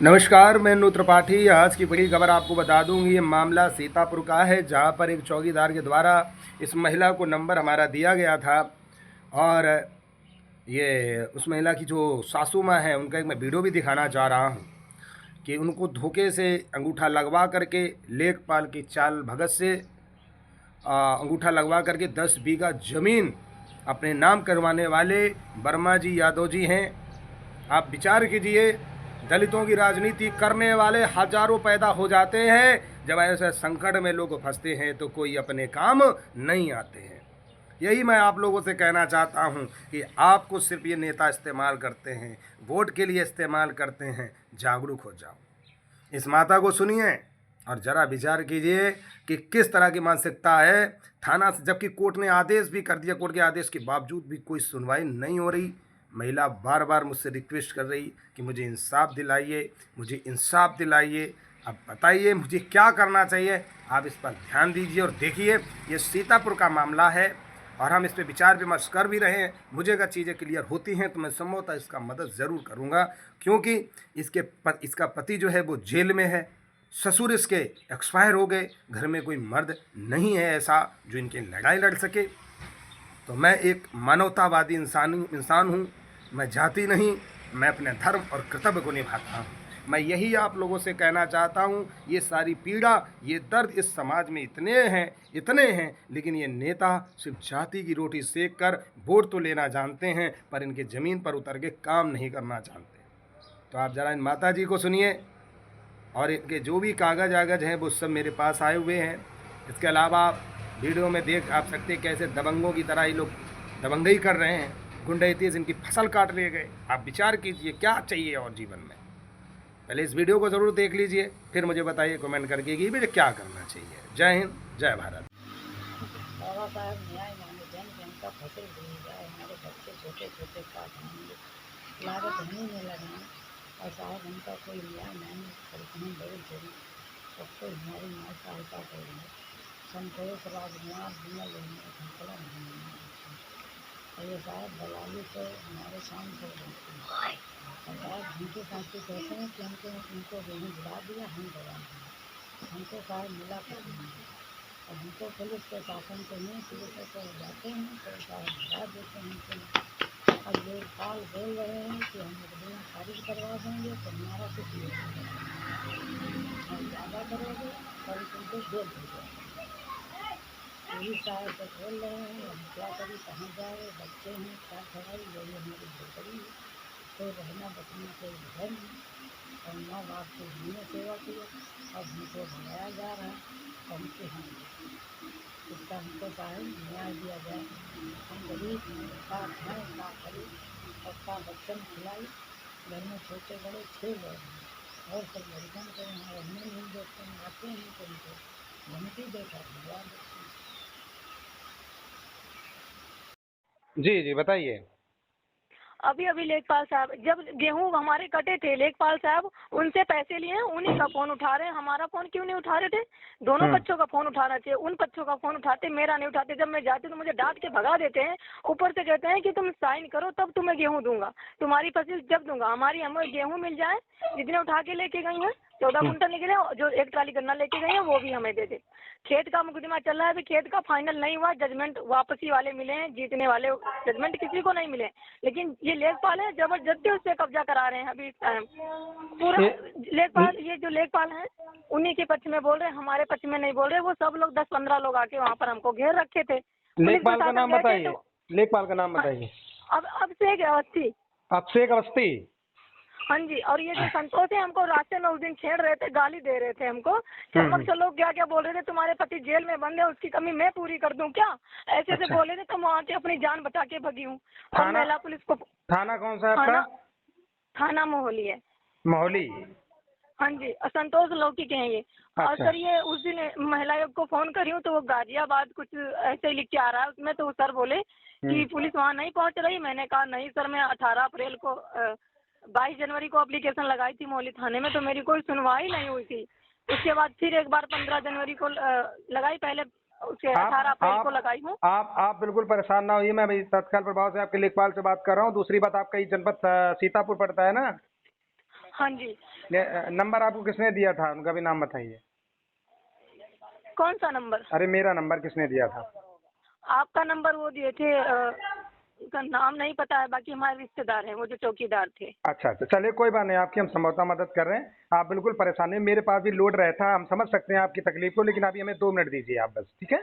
नमस्कार, मैं नूत त्रिपाठी। आज की बड़ी खबर आपको बता दूं, ये मामला सीतापुर का है, जहां पर एक चौकीदार के द्वारा इस महिला को नंबर हमारा दिया गया था और ये उस महिला की जो सासू माँ है उनका एक मैं वीडियो भी दिखाना चाह रहा हूं कि उनको धोखे से अंगूठा लगवा करके लेखपाल की चाल भगत से अंगूठा लगवा करके 10 बीघा ज़मीन अपने नाम करवाने वाले वर्मा जी यादव जी हैं। आप विचार कीजिए, दलितों की राजनीति करने वाले हजारों पैदा हो जाते हैं, जब ऐसे संकट में लोग फंसते हैं तो कोई अपने काम नहीं आते हैं। यही मैं आप लोगों से कहना चाहता हूं कि आपको सिर्फ ये नेता इस्तेमाल करते हैं, वोट के लिए इस्तेमाल करते हैं। जागरूक हो जाओ, इस माता को सुनिए और ज़रा विचार कीजिए कि किस तरह की मानसिकता है। थाना से जबकि कोर्ट ने आदेश भी कर दिया, कोर्ट के आदेश के बावजूद भी कोई सुनवाई नहीं हो रही। महिला बार बार मुझसे रिक्वेस्ट कर रही कि मुझे इंसाफ दिलाइए, मुझे इंसाफ दिलाइए। अब बताइए मुझे क्या करना चाहिए। आप इस पर ध्यान दीजिए और देखिए, ये सीतापुर का मामला है और हम इस पर विचार विमर्श कर भी रहे हैं। मुझे अगर चीज़ें क्लियर होती हैं तो मैं संभवतः इसका मदद ज़रूर करूँगा, क्योंकि इसका पति जो है वो जेल में है, ससुर इसके एक्सपायर हो गए, घर में कोई मर्द नहीं है ऐसा जो इनकी लड़ाई लड़ सके। तो मैं एक मानवतावादी इंसान हूँ, मैं जाति नहीं, मैं अपने धर्म और कर्तव्य को निभाता हूँ। मैं यही आप लोगों से कहना चाहता हूँ, ये सारी पीड़ा, ये दर्द इस समाज में इतने हैं, लेकिन ये नेता सिर्फ जाति की रोटी सेक कर वोट तो लेना जानते हैं, पर इनके ज़मीन पर उतर के काम नहीं करना जानते। तो आप ज़रा इन माता जी को सुनिए और इनके जो भी कागज़ आगज हैं वो सब मेरे पास आए हुए हैं। इसके अलावा आप वीडियो में देख आप सकते हैं कैसे दबंगों की तरह ये लोग दबंगई कर रहे हैं, गुंडे तेज इनकी फसल काट लिए गए। आप विचार कीजिए क्या चाहिए और जीवन में। पहले इस वीडियो को ज़रूर देख लीजिए, फिर मुझे बताइए कमेंट करके कि मुझे क्या करना चाहिए। जय हिंद, जय भारत। बाबा साहब न्याय मांगे, जन जनता फसल बोई जाए, हमारे बच्चे छोटे छोटे काट होंगे, लागत हमें में लगाएं और साहब उनका कोई न्याय नहीं करते बड़े जरूर सबको हमारी न्याय सहायता करेंगे। संतोष राजकुमार विमल संकलन और ये साहब दलाली से हमारे काम कर देते हैं और साहब उनके साथी कहते हैं कि हमको उनको गेहूँ बुला दिया, हम दवा दिया, हमको साहब मिला कर देंगे और हमको पुलिस प्रशासन को नहीं पुलिस को जाते हैं तो साहब भगा देते हैं कि अब लेखपाल बोल रहे हैं कि हम मुकदमा खारिज करवा देंगे तो हमारा कुछ नहीं हम ज़्यादा करोगे और तुमको जेल हो जाएगा। यही साहब तो बोल रहे हैं, हम क्या करें, कहाँ जाए, बच्चे हैं, क्या खिलाई, यही हमारी झोपड़ी है, तो रहना बचना कोई घर नहीं और माँ बाप की हमने सेवा किया, अब हमको भगाया जा रहा है, हमसे हम इसका हमको साहब न्याय दिया जाए। हम गरीब हैं, क्या खाएँ क्या करें और क्या बच्चन खिलाई, घर में छोटे बड़े 6 लोग हैं और सब लड़कन को यहाँ रहने नहीं देते हैं, आते हैं तो उनको धमकी देकर भगा देते हैं। जी जी बताइए। अभी अभी लेखपाल साहब जब गेहूं हमारे कटे थे, लेखपाल साहब उनसे पैसे लिए हैं, उन्हीं का फोन उठा रहे हैं। हमारा फोन क्यों नहीं उठा रहे थे? दोनों बच्चों का फोन उठाना चाहिए। उन बच्चों का फोन उठाते, मेरा नहीं उठाते। जब मैं जाती तो मुझे डांट के भगा देते हैं। ऊपर से कहते हैं कि तुम साइन करो तब तुम्हें गेहूं दूंगा, तुम्हारी फसल जब दूंगा। हमारी हमें गेहूं मिल जाए, जितने उठा के लेके गई हैं 14 कुंटल निकले, जो 1 ट्राली गन्ना लेके गई है वो भी हमें दे दे। खेत का मुकदमा चल रहा है, अभी खेत का फाइनल नहीं हुआ, जजमेंट वापसी वाले मिले हैं, जीतने वाले जजमेंट किसी को नहीं मिले। लेकिन ये लेखपाल है जबरदस्ती उससे कब्जा करा रहे हैं अभी इस टाइम पूरा। लेखपाल, ये जो लेखपाल हैं उन्हीं के पक्ष में बोल रहे हैं, हमारे पक्ष में नहीं बोल रहे। वो सब लोग 10-15 लोग आके वहाँ पर हमको घेर रखे थे। पुलिस लेखपाल का नाम प्रशासन गए थे बताइए, तो लेखपाल का नाम बताइए। अब से एक अवस्थी। अभिषेक अवस्थी। हाँ जी, और ये जो संतोष है हमको रास्ते में उस दिन छेड़ रहे थे, गाली दे रहे थे हमको। चमक चलो क्या क्या बोल रहे थे, तुम्हारे पति जेल में बंद है, उसकी कमी मैं पूरी कर दूं क्या, ऐसे से बोले थे। तो वहाँ से अपनी जान बचा के भगी हूँ। और महिला पुलिस को थाना कौन सा है आपका? थाना मोहाली है। मोहाली। हाँ जी, असंतोष लौकी के हैं ये। और अच्छा। सर ये उस दिन महिला आयोग को फोन करी हूँ तो वो गाजियाबाद कुछ ऐसे ही लिख के आ रहा है उसमें। तो सर बोले कि पुलिस वहाँ नहीं पहुँच रही। मैंने कहा नहीं सर, मैं 18 अप्रैल को 22 जनवरी को एप्लीकेशन लगाई थी मोहाली थाने में, तो मेरी कोई सुनवाई नहीं हुई थी। उसके बाद फिर एक बार 15 जनवरी को लगाई, पहले उसके 18 अप्रैल को लगाई हूँ। आप बिल्कुल परेशान ना होइए, मैं अभी तत्काल प्रभाव से आपके लेखपाल से बात कर रहा हूँ। दूसरी बात, आपका ये जनपद सीतापुर पड़ता है ना? हाँ जी। नंबर आपको किसने दिया था, उनका भी नाम बताइए। कौन सा नंबर? अरे मेरा नंबर किसने दिया था? आपका नंबर वो दिए थे, उनका नाम नहीं पता है, बाकी हमारे रिश्तेदार हैं वो जो चौकीदार थे। अच्छा अच्छा, चलिए कोई बात नहीं, आपकी हम संभवतः मदद कर रहे हैं। आप बिल्कुल परेशान नहीं, मेरे पास भी लोड रहता है, हम समझ सकते हैं आपकी तकलीफ को, लेकिन अभी हमें 2 मिनट दीजिए आप बस, ठीक है?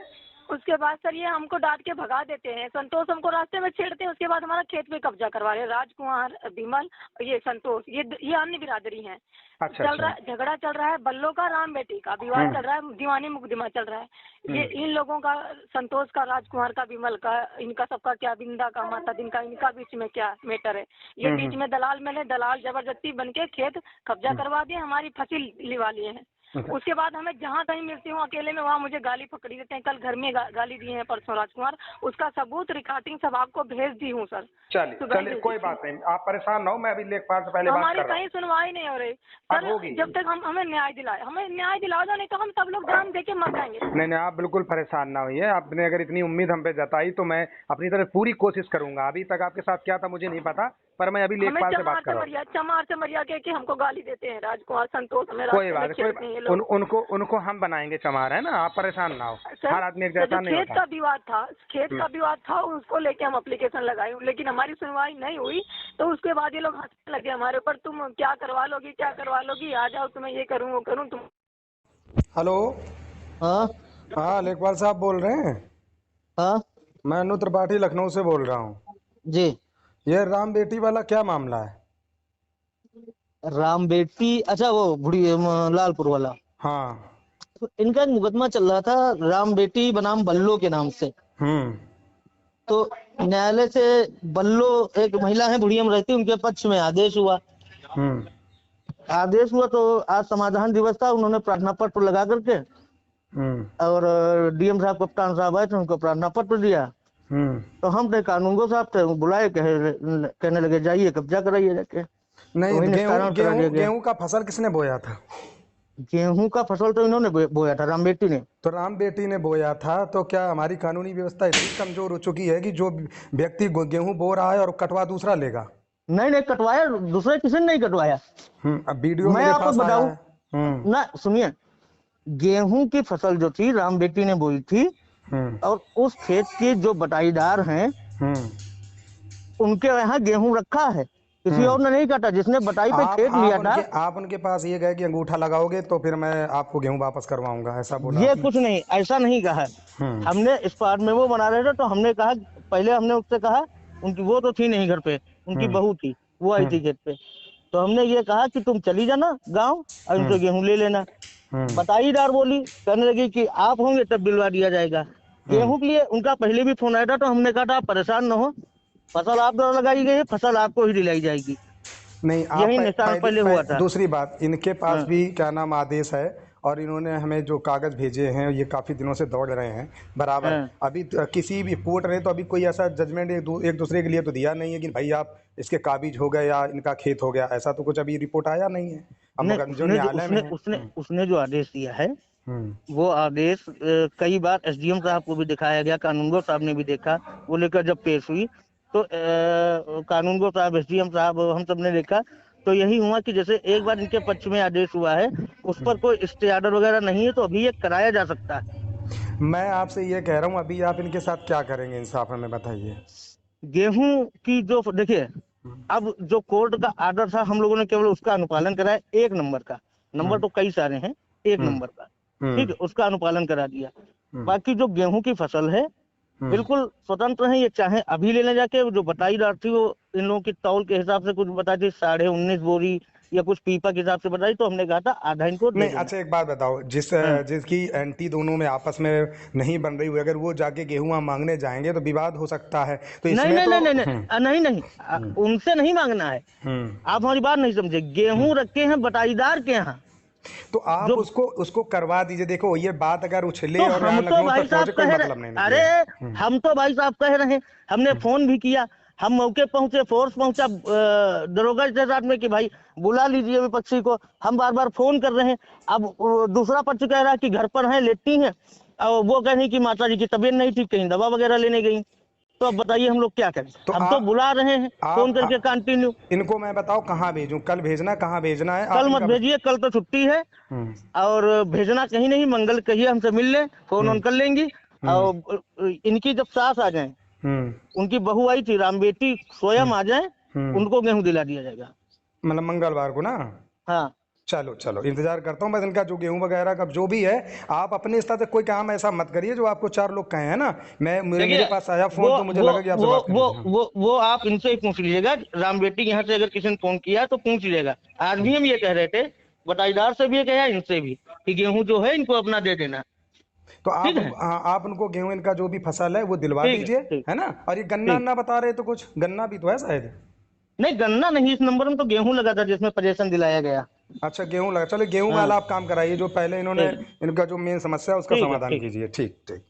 उसके बाद सर ये हमको डांट के भगा देते हैं। संतोष हमको रास्ते में छेड़ते हैं, उसके बाद हमारा खेत पे कब्जा करवा रहे हैं। राजकुमार, विमल, ये संतोष, ये अन्य बिरादरी हैं। अच्छा चल रहा अच्छा। है, झगड़ा चल रहा है बल्लो का, राम बेटी का विवाद चल रहा है, दीवानी मुकदमा चल रहा है। ये इन लोगों का, संतोष का, राजकुमार का, विमल का, इनका सबका क्या, बिंदा का, माता दिन का, इनका बीच में क्या मैटर है? ये बीच में दलाल मिले, दलाल जबरदस्ती बन के खेत कब्जा करवा दिए, हमारी फसल लिवा लिए हैं। उसके बाद हमें जहाँ कहीं मिलती हूँ अकेले में, वहाँ मुझे गाली पकड़ी देते हैं। कल घर में गाली दिए हैं परसों राजकुमार, उसका सबूत रिकॉर्डिंग सब आपको भेज दी हूँ सर। चलिए चलिए कोई बात नहीं, आप परेशान ना हो, मैं अभी लेखपाल से पहले बात हमारी कर रहा कहीं सुनवाई नहीं हो रही अब सर। होगी। जब तक हमें न्याय दिलाए, हमें न्याय दिलाओ, नहीं तो हम सब लोग जान दे के मर जाएंगे। नहीं नहीं, आप बिल्कुल परेशान ना होइए, आपने अगर इतनी उम्मीद हम पे जताई तो मैं अपनी तरफ पूरी कोशिश करूंगा। अभी तक आपके साथ क्या था मुझे नहीं पता, पर मैं अभी हमें लेखपाल से बात कर रहा हूँ। चमार चमरिया के हमको गाली देते हैं राजकुमार, संतोष, हमें कोई रास्ते में बात छेड़ते हैं ये नहीं, लोग। उनको हम बनाएंगे चमार, है ना, आप परेशान ना हो। सर, हर आदमी एक जो जैसा नहीं खेत होता। का विवाद था, खेत का विवाद था, उसको लेके हम एप्लीकेशन लगाए, लेकिन हमारी सुनवाई नहीं हुई। तो उसके बाद ये लोग हंसने लगे हमारे ऊपर, तुम क्या करवा लोगी, क्या करवा लोगी, आ जाओ, तुम्हें ये करूँ वो करूँ तुम। हेलो। हाँ हाँ लेखपाल साहब बोल रहे हैं? हाँ मैं अनु त्रिपाठी लखनऊ से बोल रहा हूँ। जी। ये राम बेटी वाला क्या मामला है? राम बेटी, अच्छा वो बुढ़ी लालपुर वाला। हाँ। तो इनका एक मुकदमा चल रहा था राम बेटी बनाम बल्लो के नाम से। हम्म तो न्यायालय से बल्लो एक महिला है, बुढ़िया में रहती, उनके पक्ष में आदेश हुआ। हम्म आदेश हुआ तो आज समाधान दिवस था, उन्होंने प्रार्थना पत्र लगा करके हम्म और डीएम साहब, कप्तान साहब आए तो उनको प्रार्थना पत्र दिया। हम्म तो हम कानूनगो साहब थे, बुलाए, कहने लगे जाइए कब्जा कराइए जाके। तो नहीं, वही निस्तारण करा दिया गया। गेहूं का फसल किसने बोया था? गेहूं का फसल तो इन्होंने बोया था, राम बेटी ने। तो राम बेटी ने बोया था, तो क्या हमारी कानूनी व्यवस्था इतनी कमजोर हो चुकी है कि जो व्यक्ति गेहूं बो रहा है और कटवा दूसरा लेगा? नहीं नहीं, कटवाया दूसरे किसी ने नहीं कटवाया। अब वीडियो मैं मेरे आपको पास आया बताऊं है। ना, सुनिए, गेहूं की फसल जो थी राम बेटी ने बोई थी, हम्म और उस खेत के जो बटाईदार हैं हम्म उनके यहाँ गेहूं रखा है, किसी और ने नहीं काटा। जिसने बटाई पे खेत लिया था, आप उनके पास ये गए कि अंगूठा लगाओगे तो फिर मैं आपको गेहूं वापस करवाऊंगा, ऐसा बोला ये आपने? कुछ नहीं, ऐसा नहीं कहा। हमने इस पार में वो बना रहे थे, तो हमने कहा, पहले हमने उससे कहा, उनकी वो तो थी नहीं घर पे, उनकी बहू थी, वो आई थी खेत पे। तो हमने ये कहा कि तुम चली जाना गांव और उनसे गेहूं ले लेना। बटाईदार बोली, कहने लगी कि आप होंगे तब दिलवा दिया जाएगा। गेहूं के लिए उनका पहले भी फोन आया था, तो हमने कहा था आप परेशान न हो, फसल आप द्वारा लगाई गई है, फसल आपको ही दिलाई जाएगी। नहीं, आप यही निशान पहले हुआ था। दूसरी बात, इनके पास भी क्या नाम आदेश है, और इन्होंने हमें जो कागज भेजे हैं ये काफी दिनों से दौड़ रहे हैं बराबर। अभी किसी भी कोर्ट ने तो अभी कोई ऐसा जजमेंट एक दूसरे के लिए तो दिया नहीं है कि भाई आप इसके काबिज हो गए या इनका खेत हो गया, ऐसा तो कुछ अभी रिपोर्ट आया नहीं है। हम जो न्यायालय में उसने जो आदेश दिया है, वो आदेश कई बार एसडीएम साहब को भी दिखाया गया, कानूनगो साहब ने भी देखा। वो लेकर जब पेश हुई तो कानूनगो साहब, एसडीएम साहब, हम सब ने देखा। तो यही हुआ कि जैसे एक बार इनके पक्ष में आदेश हुआ है, उस पर कोई स्टे ऑर्डर वगैरह नहीं है, तो अभी ये कराया जा सकता है। मैं आपसे ये कह रहा हूँ, अभी आप इनके साथ क्या करेंगे, इंसाफ हमें बताइए। गेहूं की जो देखिए, अब जो कोर्ट का आर्डर था, हम लोगों ने केवल उसका अनुपालन कराया, 1 नंबर का। नंबर तो कई सारे हैं, 1 नंबर का, ठीक है, उसका अनुपालन करा दिया। बाकी जो गेहूं की फसल है बिल्कुल स्वतंत्र है, ये चाहे अभी लेने जाके, जो बटाईदार थी वो इन लोगों की तौल के हिसाब से कुछ बताई थी, 19.5 बोरी या कुछ पीपा के हिसाब से बताई, तो हमने कहा था आधा इनको दे देना। अच्छा एक बात बताओ, जिसकी एंटी दोनों में आपस में नहीं बन रही हुई, अगर वो जाके गेहूं मांगने जाएंगे तो विवाद हो सकता है, तो इसमें नहीं, उनसे नहीं मांगना है। आप हमारी बात नहीं समझे, गेहूं रखे हैं बटाईदार के यहाँ, तो आप उसको करवा दीजिए। देखो ये बात अगर उछले तो और हम तो भाई साहब कह रहे, अरे हम तो भाई साहब कह रहे हैं, हमने फोन भी किया, हम मौके पहुंचे, फोर्स पहुंचा दरोगा के साथ में कि भाई बुला लीजिए विपक्षी को। हम बार बार फोन कर रहे हैं। अब दूसरा पक्ष कह रहा है कि घर पर है, लेटी हैं, और वो कह रही कि माता जी की तबीयत नहीं ठीक, कहीं दवा वगैरह लेने गई। तो अब बताइए हम लोग क्या करें। तो हम तो बुला रहे हैं फोन करके कंटिन्यू। इनको मैं बताओ कहाँ भेजूं, कल भेजना, कहाँ भेजना है? कल मत भेजिए, कल तो छुट्टी है। और भेजना कहीं नहीं, मंगल कहिए हमसे मिल ले, फोन ऑन कर लेंगी। और इनकी जब सास आ जाए, उनकी बहू आई थी राम बेटी, स्वयं आ जाए, उनको गेहूं दिला दिया जाएगा। मतलब मंगलवार को ना? हाँ चलो चलो, इंतजार करता हूँ बस इनका, जो गेहूं वगैरह का जो भी है। आप अपने स्तर से कोई काम ऐसा मत करिए जो आपको 4 लोग कहे, है ना। मेरे पास आया फोन तो मुझे लगा कि आपसे बात करेंगे। वो आप इनसे ही पूछ लीजिएगा, राम बेटी यहाँ से अगर किसी ने फोन किया तो पूछ लीजिएगा। आज भी हम ये कह रहे थे, बटाईदार से भी ये कहा, इनसे भी, कि गेहूं जो है इनको अपना दे देना। तो आप उनको गेहूं इनका जो भी फसल है वो दिलवा दीजिए, है ना। और ये गन्ना ना बता रहे तो कुछ गन्ना भी तो है शायद? नहीं गन्ना नहीं, इस नंबर में तो गेहूं लगा था जिसमें पजेशन दिलाया गया। अच्छा गेहूं लगा, चलो गेहूं वाला आप काम कराइए, जो पहले इन्होंने इनका जो मेन समस्या है उसका समाधान कीजिए। ठीक ठीक।